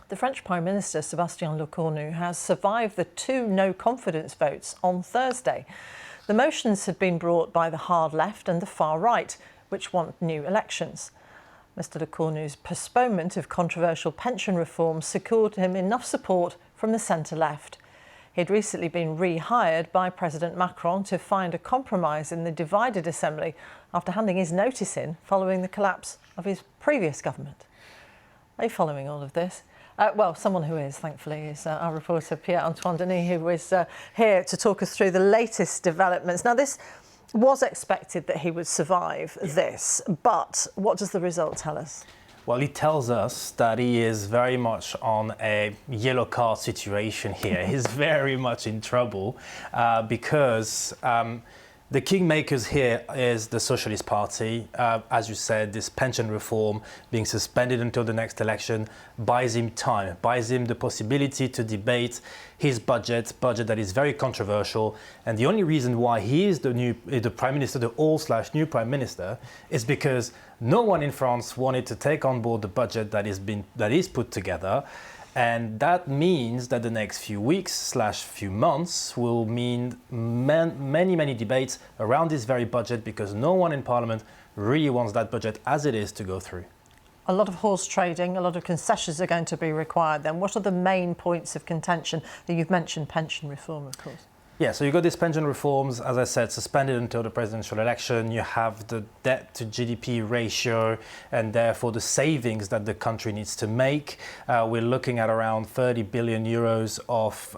The French Prime Minister Sébastien Lecornu has survived the two no-confidence votes on Thursday. The motions had been brought by the hard left and the far right, which want new elections. Mr Lecornu's postponement of controversial pension reform secured him enough support from the centre-left. He'd recently been rehired by President Macron to find a compromise in the divided assembly after handing his notice in following the collapse of his previous government. Are you following all of this? Well, someone who is, thankfully, is our reporter Pierre-Antoine Denis, who is here to talk us through the latest developments. Now, this was expected that he would survive this, but what does the result tell us? Well, it tells us that he is very much on a yellow card situation here. He's very much in trouble because the kingmakers here is the Socialist Party. As you said, this pension reform being suspended until the next election buys him time, buys him the possibility to debate his budget that is very controversial. And the only reason why he is the Prime Minister, the old/new Prime Minister, is because no one in France wanted to take on board the budget that is put together. And that means that the next few weeks/few months will mean many debates around this very budget, because no one in Parliament really wants that budget as it is to go through. A lot of horse trading, a lot of concessions are going to be required then. What are the main points of contention? You've mentioned pension reform, of course. Yeah, so you've got these pension reforms, as I said, suspended until the presidential election. You have the debt to GDP ratio and therefore the savings that the country needs to make. We're looking at around 30 billion euros of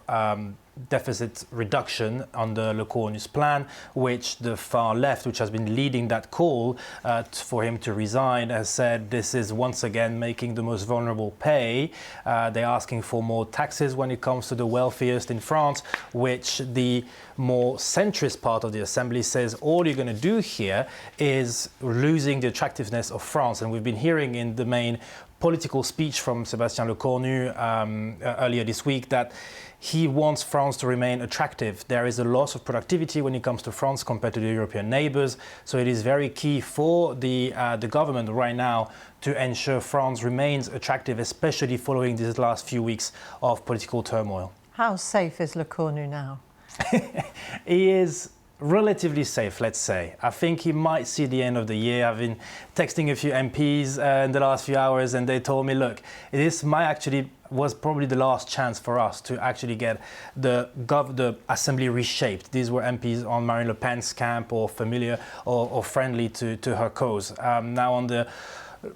deficit reduction under Lecornu's plan, which the far left, which has been leading that call for him to resign, has said this is once again making the most vulnerable pay. They're asking for more taxes when it comes to the wealthiest in France, which the more centrist part of the assembly says all you're going to do here is losing the attractiveness of France. And we've been hearing in the main political speech from Sébastien Lecornu earlier this week that he wants France to remain attractive. There is a loss of productivity when it comes to France compared to the European neighbours. So it is very key for the government right now to ensure France remains attractive, especially following these last few weeks of political turmoil. How safe is Lecornu now? He is relatively safe, let's say. I think he might see the end of the year. I've been texting a few MPs in the last few hours, and they told me, look, this was probably the last chance for us to actually get the assembly reshaped. These were MPs on Marine Le Pen's camp or familiar or friendly to her cause. Now on the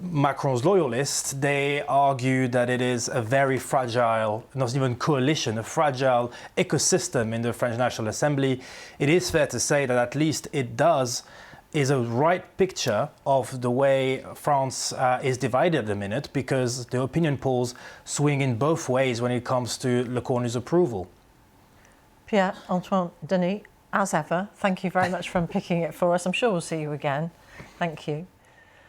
Macron's loyalists, they argue that it is a very fragile, not even coalition, a fragile ecosystem in the French National Assembly. It is fair to say that at least is a right picture of the way France is divided at the minute, because the opinion polls swing in both ways when it comes to Lecornu's approval. Pierre-Antoine Denis, as ever, thank you very much for unpicking it for us. I'm sure we'll see you again. Thank you.